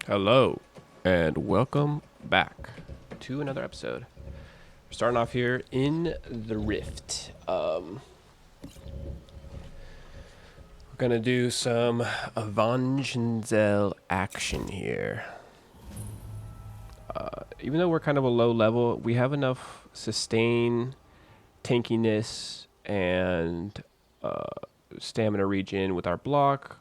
Hello, and welcome back to another episode. We're starting off here in the Rift. We're gonna do some Avanchnzel action here. Even though we're kind of a low level, we have enough sustain, tankiness, and stamina regen with our block.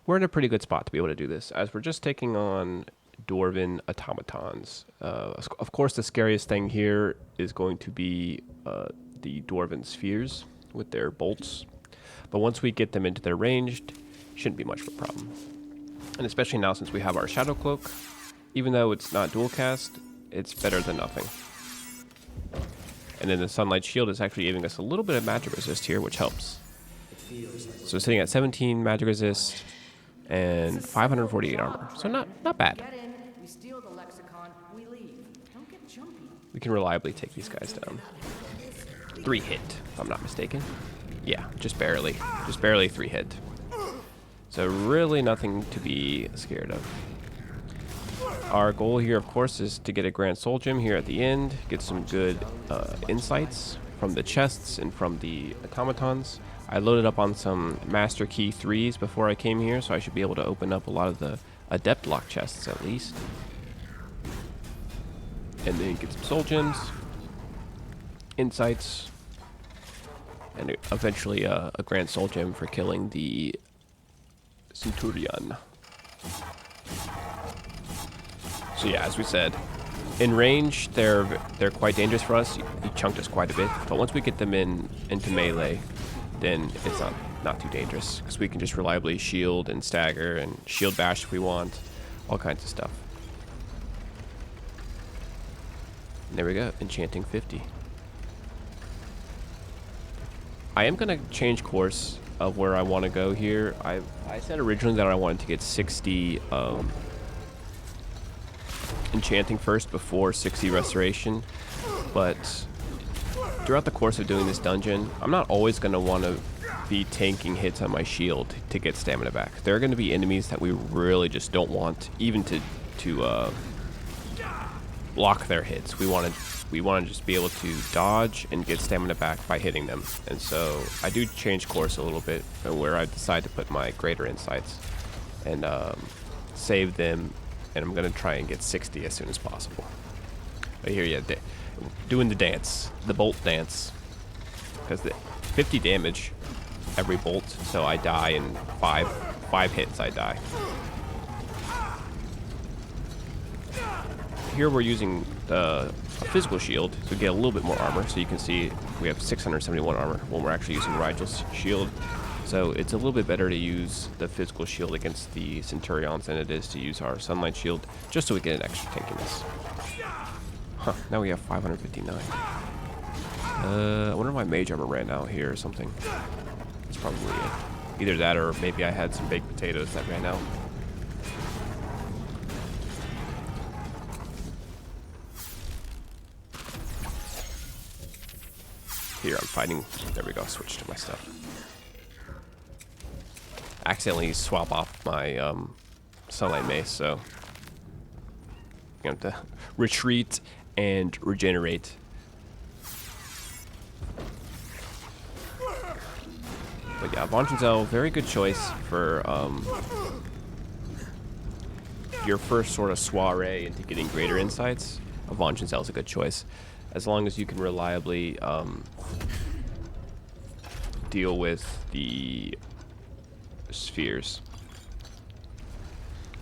We're in a pretty good spot to be able to do this, as we're just taking on dwarven automatons. Of course, the scariest thing here is going to be the dwarven spheres with their bolts. But once we get them into their ranged, shouldn't be much of a problem. And especially now since we have our Shadow Cloak, even though it's not dual cast, it's better than nothing. And then the Sunlight Shield is actually giving us a little bit of magic resist here, which helps. So sitting at 17 magic resist and 548 armor. So not bad. We can reliably take these guys down. 3 hit, if I'm not mistaken. Yeah, just barely. Just barely 3 hit. So really nothing to be scared of. Our goal here, of course, is to get a Grand Soul Gem here at the end. Get some good insights from the chests and from the automatons. I loaded up on some Master Key 3s before I came here, so I should be able to open up a lot of the Adept Lock chests at least. And then get some Soul Gems, insights, and eventually a Grand Soul Gem for killing the Centurion. So yeah, as we said, in range, they're quite dangerous for us. He chunked us quite a bit, but once we get them into melee, then it's not too dangerous, because we can just reliably shield and stagger and shield bash if we want, all kinds of stuff. And there we go, Enchanting 50. I am going to change course of where I want to go here. I said originally that I wanted to get 60 Enchanting first before 60 Restoration, but throughout the course of doing this dungeon, I'm not always going to want to be tanking hits on my shield to get stamina back. There are going to be enemies that we really just don't want even to block their hits. We want to just be able to dodge and get stamina back by hitting them. And so I do change course a little bit where I decide to put my greater insights and save them. And I'm going to try and get 60 as soon as possible. But here, yeah, doing the dance, the bolt dance. Because the 50 damage every bolt, so I die in five hits, I die. Here we're using a physical shield to get a little bit more armor. So you can see we have 671 armor when we're actually using Rigel's shield. So it's a little bit better to use the physical shield against the Centurions than it is to use our Sunlight Shield, just so we get an extra tankiness. Huh, now we have 559. I wonder if my mage armor ran out here or something. That's probably it. Either that or maybe I had some baked potatoes that ran out. Here, I'm fighting. There we go, switch to my stuff. Accidentally swap off my Sunlight Mace, so you have to retreat and regenerate. But yeah, Avanchnzel, very good choice for your first sort of soiree into getting greater insights. Avanchnzel is a good choice, as long as you can reliably deal with the spheres.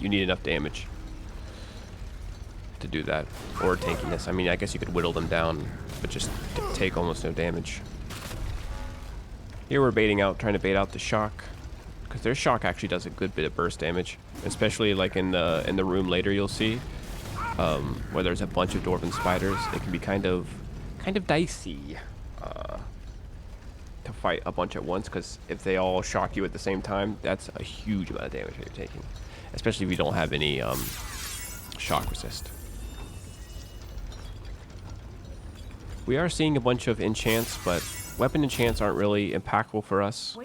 You need enough damage to do that, or tankiness. I mean, I guess you could whittle them down, but just take almost no damage. Here we're trying to bait out the shock, because their shock actually does a good bit of burst damage, especially like in the room later. You'll see where there's a bunch of dwarven spiders. It can be kind of dicey to fight a bunch at once, because if they all shock you at the same time, that's a huge amount of damage that you're taking, especially if you don't have any shock resist. We are seeing a bunch of enchants, but weapon enchants aren't really impactful for us,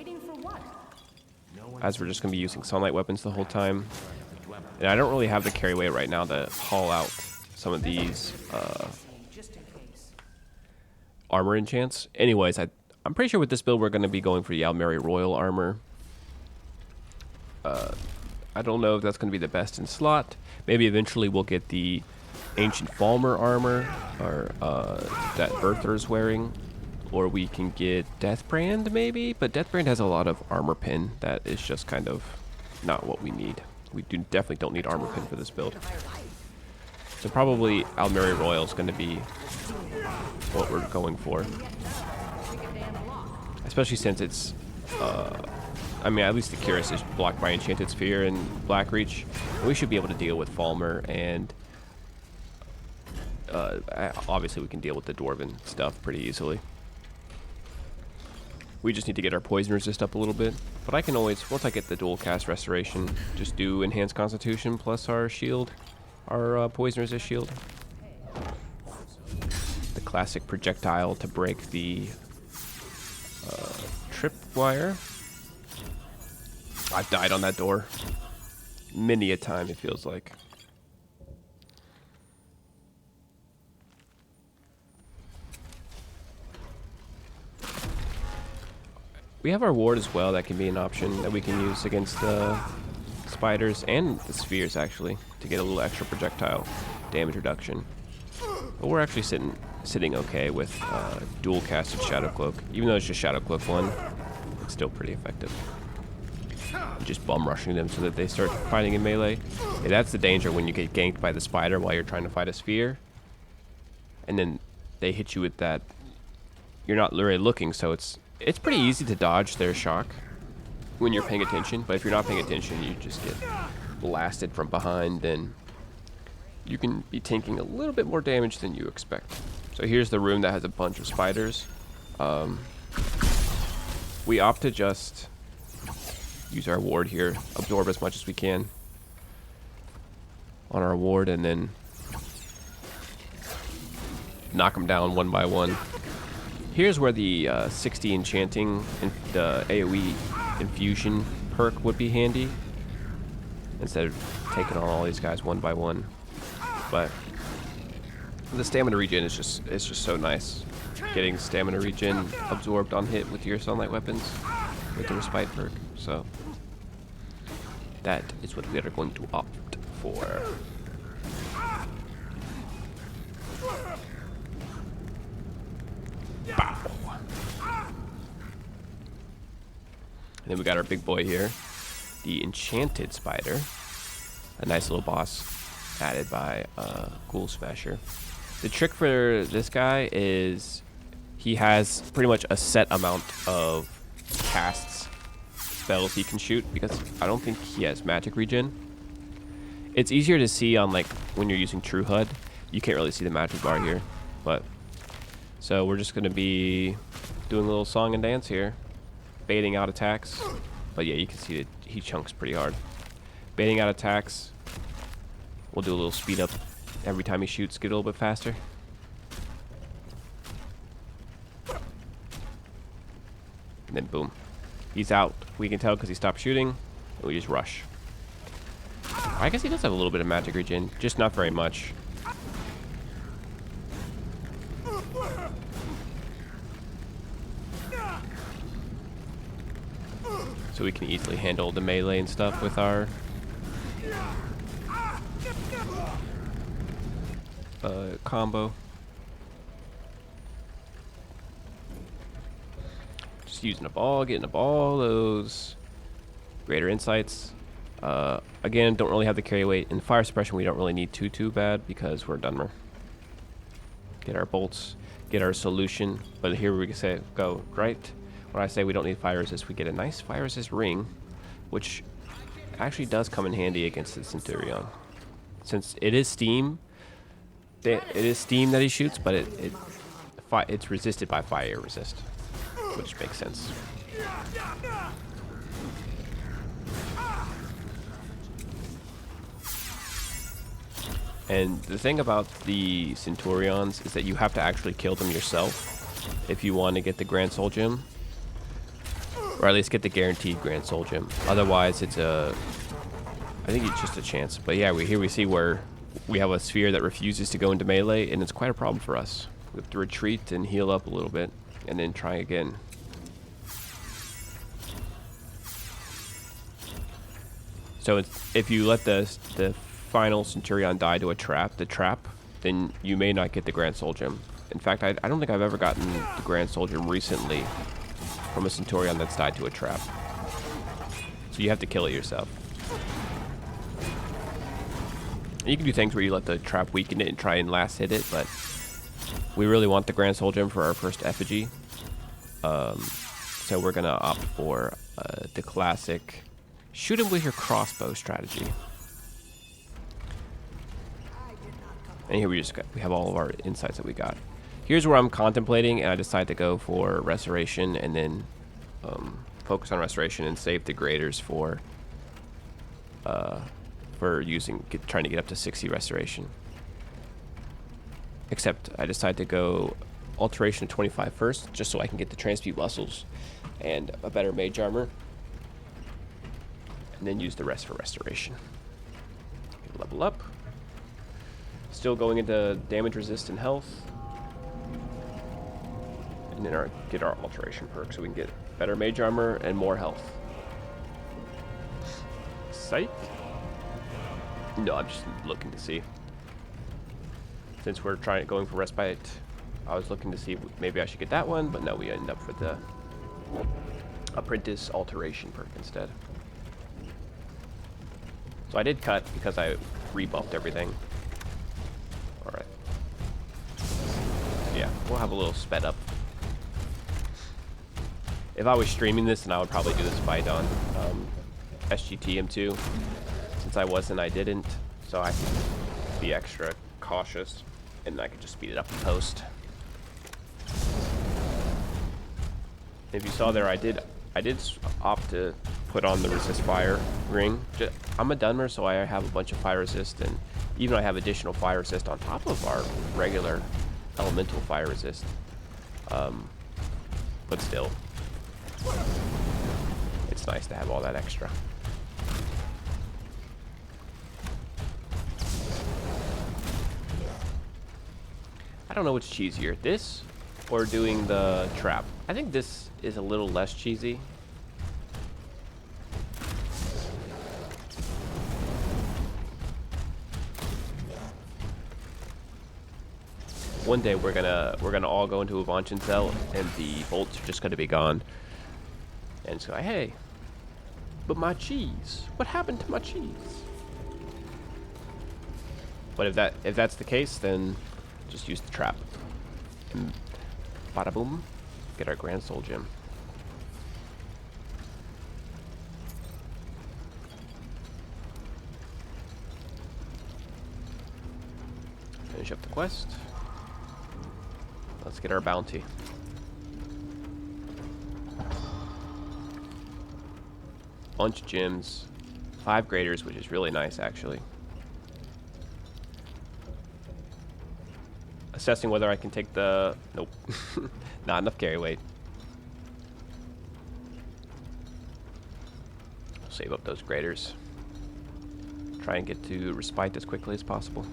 as we're just going to be using sunlight weapons the whole time. And I don't really have the carry weight right now to haul out some of these armor enchants. Anyways, I'm pretty sure with this build we're going to be going for the Almeri Royal armor. I don't know if that's going to be the best in slot. Maybe eventually we'll get the Ancient Falmer armor, or that Earther's wearing. Or we can get Deathbrand maybe, but Deathbrand has a lot of armor pin that is just kind of not what we need. We definitely don't need armor pin for this build. So probably Almeri Royal is going to be what we're going for. Especially since it's, I mean, at least the Cuirass is blocked by Enchanted Sphere and Blackreach. We should be able to deal with Falmer, and obviously we can deal with the Dwarven stuff pretty easily. We just need to get our poison resist up a little bit. But I can always, once I get the dual cast restoration, just do enhanced constitution plus our shield, our poison resist shield. The classic projectile to break the tripwire. I've died on that door many a time, it feels like. We have our ward as well. That can be an option that we can use against the spiders and the spheres, actually, to get a little extra projectile damage reduction. But we're actually sitting okay with dual casted Shadow Cloak. Even though it's just Shadow Cloak 1, it's still pretty effective. Just bum rushing them so that they start fighting in melee. Yeah, that's the danger when you get ganked by the spider while you're trying to fight a sphere. And then they hit you with that. You're not literally looking, so it's pretty easy to dodge their shock when you're paying attention, but if you're not paying attention, you just get blasted from behind, then you can be tanking a little bit more damage than you expect. So here's the room that has a bunch of spiders. We opt to just use our ward here, absorb as much as we can on our ward, and then knock them down one by one. Here's where the 60 Enchanting and the AoE infusion perk would be handy, instead of taking on all these guys one by one. But the stamina regen is just so nice. Getting stamina regen absorbed on hit with your sunlight weapons with the respite perk. So that is what we are going to opt for. Bow. And then we got our big boy here, the Enchanted Spider, a nice little boss added by Ghoul Smasher. The trick for this guy is he has pretty much a set amount of casts, spells he can shoot, because I don't think he has magic regen. It's easier to see on, like, when you're using True HUD. You can't really see the magic bar here, but so we're just going to be doing a little song and dance here. Baiting out attacks. But yeah, you can see that he chunks pretty hard. Baiting out attacks. We'll do a little speed up every time he shoots, get a little bit faster. And then boom. He's out. We can tell because he stopped shooting. And we just rush. I guess he does have a little bit of magic regen, just not very much. So we can easily handle the melee and stuff with our combo. Just using up all, getting up all those greater insights. Again, don't really have the carry weight. In fire suppression, we don't really need too bad because we're Dunmer. Get our bolts, get our solution. But here we can go right. When I say we don't need fire resist, we get a nice fire resist ring, which actually does come in handy against the Centurion. Since it is steam, that he shoots, but it's resisted by fire resist, which makes sense. And the thing about the Centurions is that you have to actually kill them yourself if you want to get the Grand Soul Gem. Or at least get the guaranteed Grand Soul Gem. Otherwise, it's I think it's just a chance. But yeah, here we see where we have a sphere that refuses to go into melee, and it's quite a problem for us. We have to retreat and heal up a little bit, and then try again. So if you let the final Centurion die to a trap, then you may not get the Grand Soul Gem. In fact, I don't think I've ever gotten the Grand Soul Gem recently from a Centurion that's died to a trap. So you have to kill it yourself. And you can do things where you let the trap weaken it and try and last hit it, but we really want the Grand Soul Gem for our first effigy. So we're going to opt for the classic shoot him with your crossbow strategy. And here we have all of our insights that we got. Here's where I'm contemplating, and I decide to go for restoration and then focus on restoration and save the graders for trying to get up to 60 restoration. Except I decide to go alteration of 25 first, just so I can get the transmute muscles and a better mage armor, and then use the rest for restoration. Level up. Still going into damage resist and health, and then get our alteration perk so we can get better mage armor and more health. Psych. No, I'm just looking to see. Since we're going for respite, I was looking to see if maybe I should get that one, but no, we end up with the Apprentice alteration perk instead. So I did cut because I rebuffed everything. Alright. Yeah, we'll have a little sped up. If I was streaming this, then I would probably do this fight on SGTM2. Since I wasn't, I didn't. So I can be extra cautious, and I could just speed it up in post. If you saw there, I did opt to put on the resist fire ring. I'm a Dunmer, so I have a bunch of fire resist, and even I have additional fire resist on top of our regular elemental fire resist. But still, it's nice to have all that extra. I don't know which cheesier, this or doing the trap. I think this is a little less cheesy. One day we're gonna all go into Avanchnzel and the bolts are just gonna be gone. And so, hey, but my cheese, what happened to my cheese? But if that's the case, then just use the trap. And bada boom, get our Grand Soul Gem. Finish up the quest. Let's get our bounty. Bunch of gems, 5 graders, which is really nice actually. Assessing whether I can take the... Nope. Not enough carry weight. Save up those graders. Try and get to respite as quickly as possible.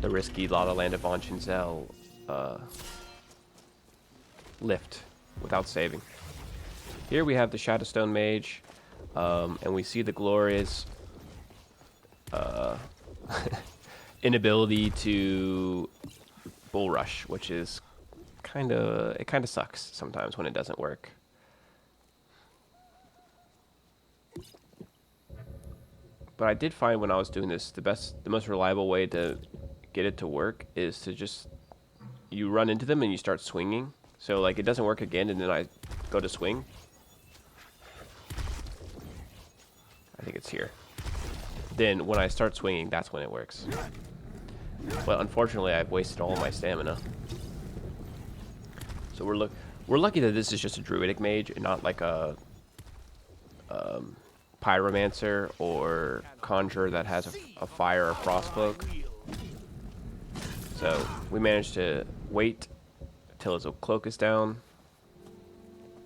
The risky Lalaland of Avanchnzel lift without saving. Here we have the Shadowstone Mage, and we see the glorious inability to bull rush, which is kind of sucks sometimes when it doesn't work. But I did find when I was doing this, the most reliable way to get it to work is to just, you run into them and you start swinging. So like it doesn't work again, and then I go to swing. I think it's here. Then when I start swinging, that's when it works. But unfortunately, I've wasted all my stamina. So we're lucky that this is just a druidic mage and not like a pyromancer or conjurer that has a fire or frost cloak. So we managed to wait till his cloak is down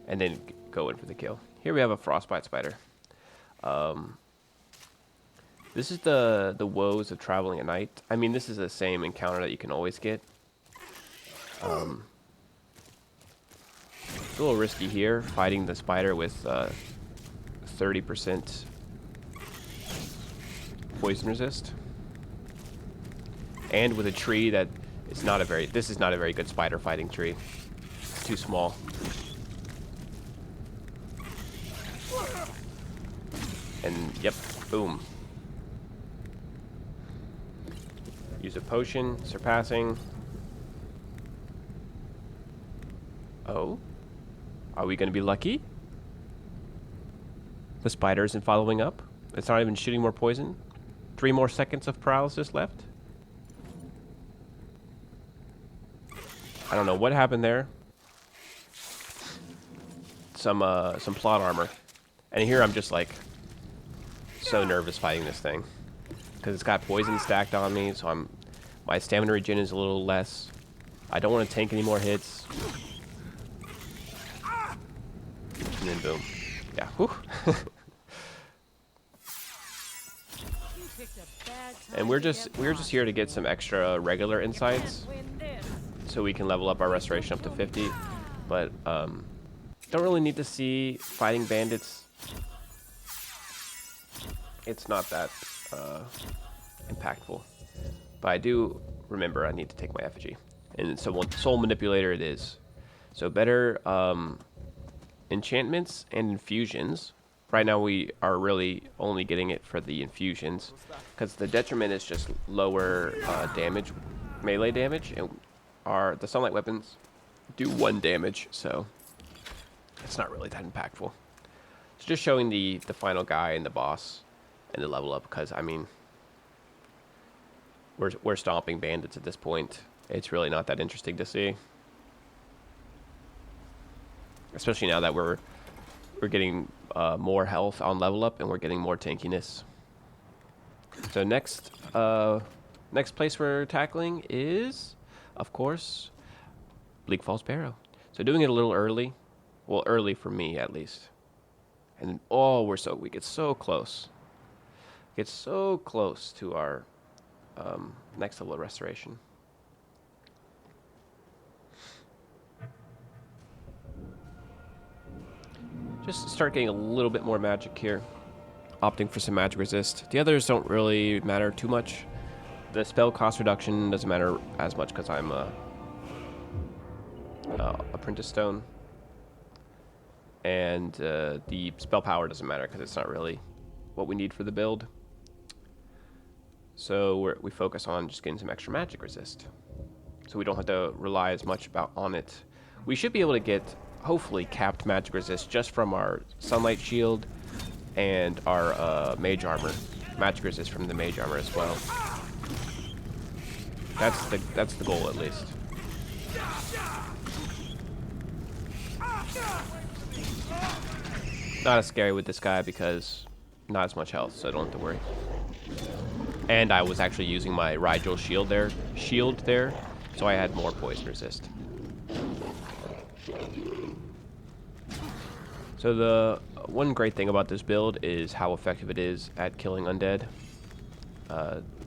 and then go in for the kill. Here we have a frostbite spider. This is the woes of traveling at night. I mean, this is the same encounter that you can always get. It's a little risky here, fighting the spider with 30% poison resist. And with a tree that is not a very... This is not a very good spider fighting tree. It's too small. And, yep, boom. Use a potion, surpassing. Oh? Are we going to be lucky? The spider isn't following up? It's not even shooting more poison? 3 more seconds of paralysis left? I don't know what happened there. Some plot armor. And here I'm just like so nervous fighting this thing. Because it's got poison stacked on me, so my stamina regen is a little less. I don't want to tank any more hits. And then boom. Yeah, whew. And we're just here to get some extra regular insights, so we can level up our restoration up to 50. But don't really need to see fighting bandits. It's not that impactful. But I do remember I need to take my effigy, and so soul manipulator it is. So better enchantments and infusions. Right now we are really only getting it for the infusions, because the detriment is just lower damage, melee damage, and the sunlight weapons do 1 damage, so it's not really that impactful. It's just showing the final guy and the boss and the level up, because I mean we're stomping bandits at this point. It's really not that interesting to see, especially now that we're getting more health on level up and we're getting more tankiness. So next place we're tackling is, of course, Bleak Falls Barrow. So doing it a little early, well, early for me at least. And oh, we get so close. Get so close to our next level of restoration. Just start getting a little bit more magic here. Opting for some magic resist. The others don't really matter too much. The spell cost reduction doesn't matter as much because I'm Apprentice Stone. And the spell power doesn't matter because it's not really what we need for the build. So we focus on just getting some extra magic resist, so we don't have to rely as much on it. We should be able to get, hopefully, capped magic resist just from our sunlight shield and our mage armor. Magic resist from the mage armor as well. That's the goal, at least. Not as scary with this guy because not as much health, so I don't have to worry. And I was actually using my Rigel shield there, so I had more poison resist. So the one great thing about this build is how effective it is at killing undead.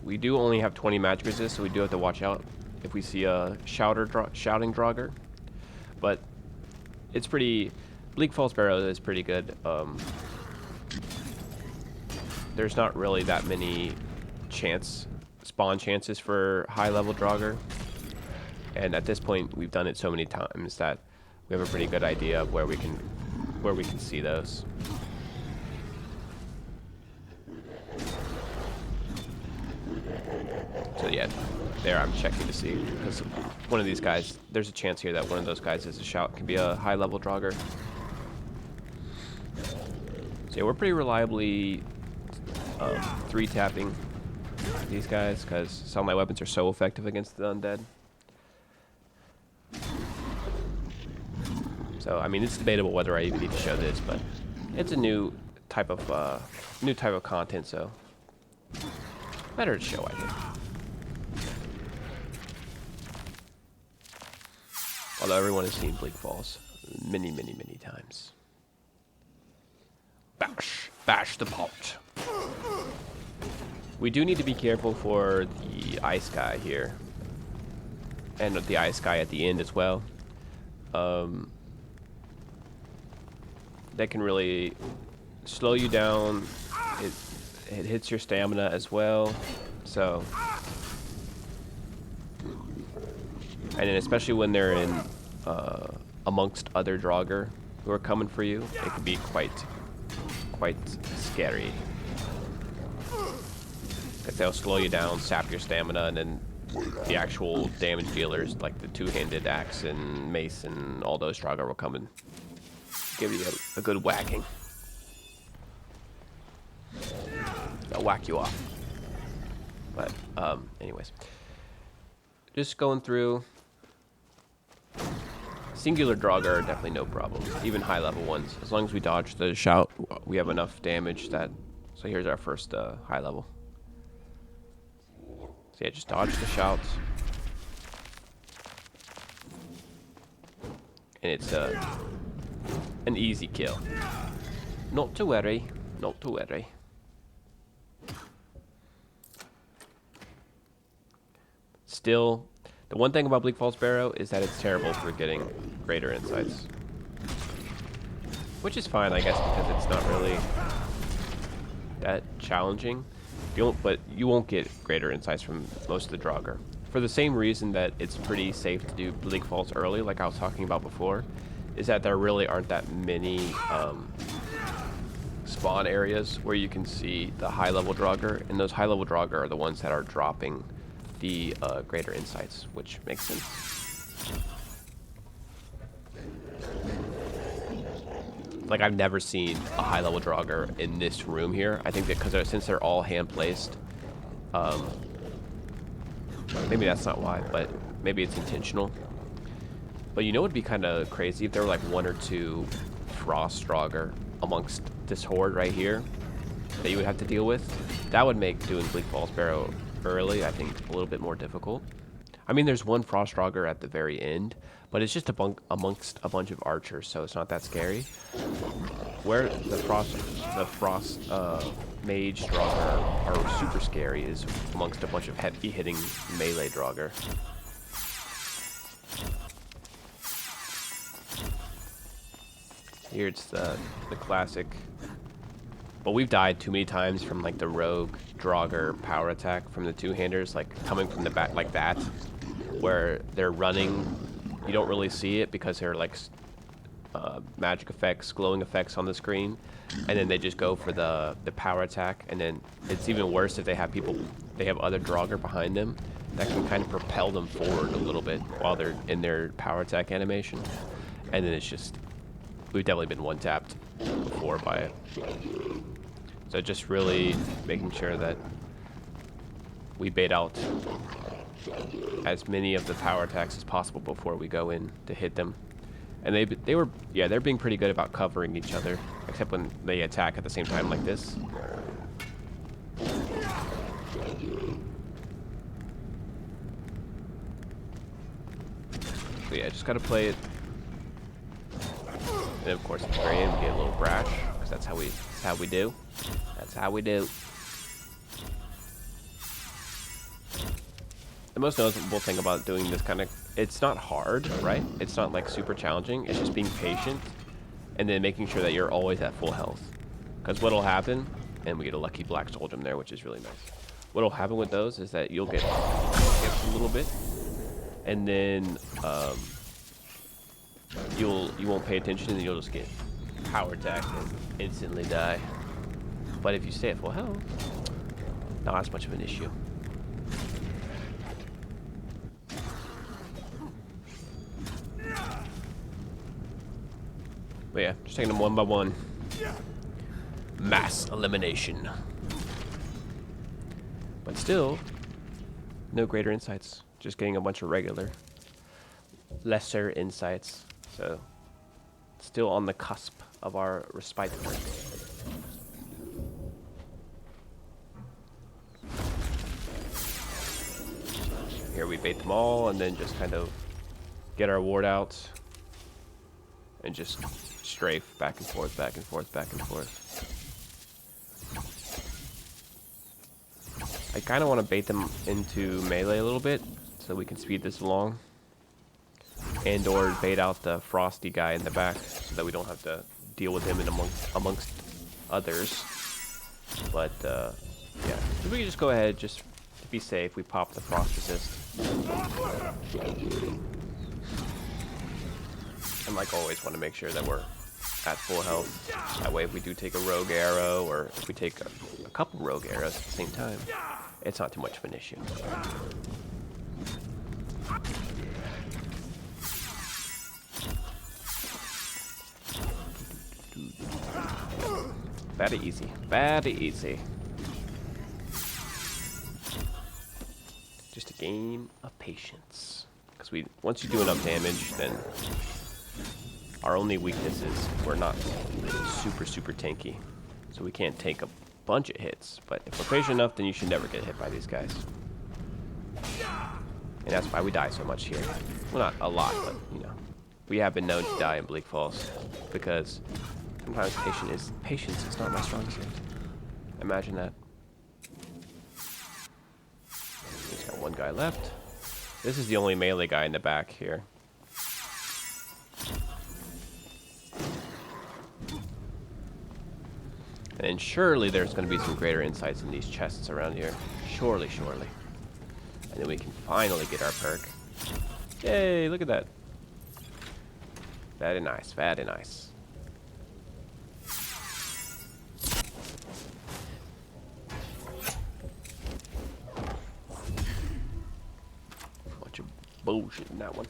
We do only have 20 magic resist, so we do have to watch out if we see a shouting Draugr. But it's pretty... Bleak Falls Barrow is pretty good. There's not really that many spawn chances for high level Draugr, and at this point we've done it so many times that we have a pretty good idea of where we can see those. So yeah, there I'm checking to see, because one of these guys, there's a chance here that one of those guys can be a high level Draugr. So yeah, we're pretty reliably 3-tapping these guys because sunlight weapons are so effective against the undead. So I mean, it's debatable whether I even need to show this, but it's a new type of content, so better to show, I think. Although everyone has seen Bleak Falls many, many, many times. Bash! Bash the pot. We do need to be careful for the ice guy here. And the ice guy at the end as well. That can really slow you down. It hits your stamina as well. So, and then especially when they're in amongst other Draugr who are coming for you, it can be quite scary. Because they'll slow you down, sap your stamina, and then the actual damage dealers, like the two-handed axe and mace and all those Draugr will come and give you a good whacking. They'll whack you off. But, anyways. Just going through. Singular Draugr are definitely no problem. Even high-level ones. As long as we dodge the shout, we have enough damage that... So here's our first high level. So yeah, just dodge the shouts. And it's an easy kill. Not to worry. Not to worry. Still, the one thing about Bleak Falls Barrow is that it's terrible for getting greater insights. Which is fine, I guess, because it's not really that challenging. But you won't get greater insights from most of the Draugr. For the same reason that it's pretty safe to do Bleak Falls early, like I was talking about before, is that there really aren't that many spawn areas where you can see the high-level Draugr, and those high-level Draugr are the ones that are dropping the greater insights, which makes sense. Like, I've never seen a high-level Draugr in this room here. I think that because since they're all hand-placed, maybe that's not why, but maybe it's intentional. But you know what would be kind of crazy if there were like one or two frost Draugr amongst this horde right here that you would have to deal with? That would make doing Bleak Falls Barrow early, I think, a little bit more difficult. I mean, there's one frost Draugr at the very end, but it's just amongst a bunch of archers, so it's not that scary. Where the frost mage Draugr are super scary is amongst a bunch of heavy hitting melee Draugr. Here it's the classic. But we've died too many times from like the rogue Draugr power attack from the two-handers, like coming from the back like that, where they're running. You don't really see it because they're like magic effects, glowing effects on the screen, and then they just go for the power attack. And then it's even worse if they have other Draugr behind them that can kind of propel them forward a little bit while they're in their power attack animation. And then it's just, we've definitely been one-tapped before by it. So just really making sure that we bait out as many of the power attacks as possible before we go in to hit them. And they're being pretty good about covering each other, except when they attack at the same time like this. So yeah, just gotta play it. And of course at the very end we get a little brash, because that's how we do. That's how we do. The most noticeable thing about doing this kind of, it's not hard, right? It's not like super challenging. It's just being patient and then making sure that you're always at full health. Because what'll happen, and we get a lucky black soldier there, which is really nice. What'll happen with those is that you'll get skipped a little bit, and then you won't pay attention, and you'll just get power attacked and instantly die. But if you stay at full health, not as much of an issue. But yeah, just taking them one by one. Mass elimination. But still, no greater insights. Just getting a bunch of lesser insights. So, still on the cusp of our respite. Here we bait them all and then just kind of get our ward out and just strafe back and forth, back and forth, back and forth. kind of want to bait them into melee a little bit so we can speed this along. And or bait out the frosty guy in the back so that we don't have to deal with him in amongst others. But yeah, so we can just go ahead, just to be safe, we pop the frost resist. And like always, want to make sure that we're at full health. That way if we do take a rogue arrow, or if we take a couple rogue arrows at the same time, it's not too much of an issue. Very easy. Very easy. Just a game of patience. Because once you do enough damage, then our only weakness is we're not super tanky. So we can't take a bunch of hits. But if we're patient enough, then you should never get hit by these guys. And that's why we die so much here. Well, not a lot, but, you know. We have been known to die in Bleak Falls. Because sometimes patience is not my strong suit. Imagine that. He's got one guy left. This is the only melee guy in the back here. And then surely there's going to be some greater insights in these chests around here. Surely. And then we can finally get our perk. Yay, look at that. Very nice, very nice. Bunch of bullshit in that one.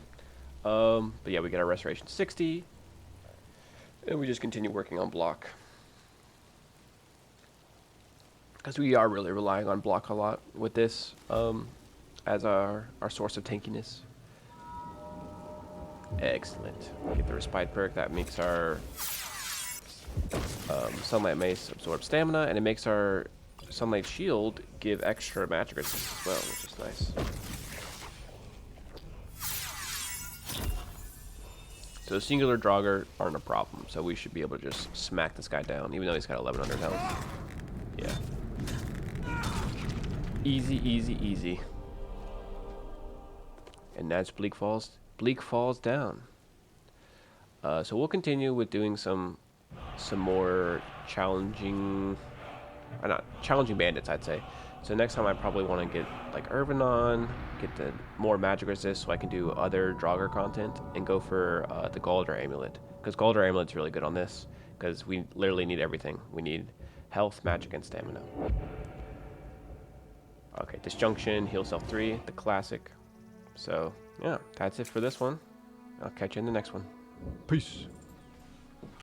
But yeah, we get our restoration 60. And we just continue working on block. Because we are really relying on block a lot with this as our source of tankiness. Excellent. Get the respite perk. That makes our sunlight mace absorb stamina, and it makes our sunlight shield give extra magic resistance as well, which is nice. So singular Draugr aren't a problem, so we should be able to just smack this guy down, even though he's got 1100 health. Yeah. Easy. And that's Bleak Falls. Bleak Falls down. So we'll continue with doing some more challenging, not challenging bandits, I'd say. So next time I probably want to get like Irvanon, get the more magic resist, so I can do other Draugr content, and go for the Galder Amulet, because Galder Amulet's really good on this, because we literally need everything. We need health, magic, and stamina. Okay, Disjunction, heal self 3, the classic. So yeah, that's it for this one. I'll catch you in the next one. Peace.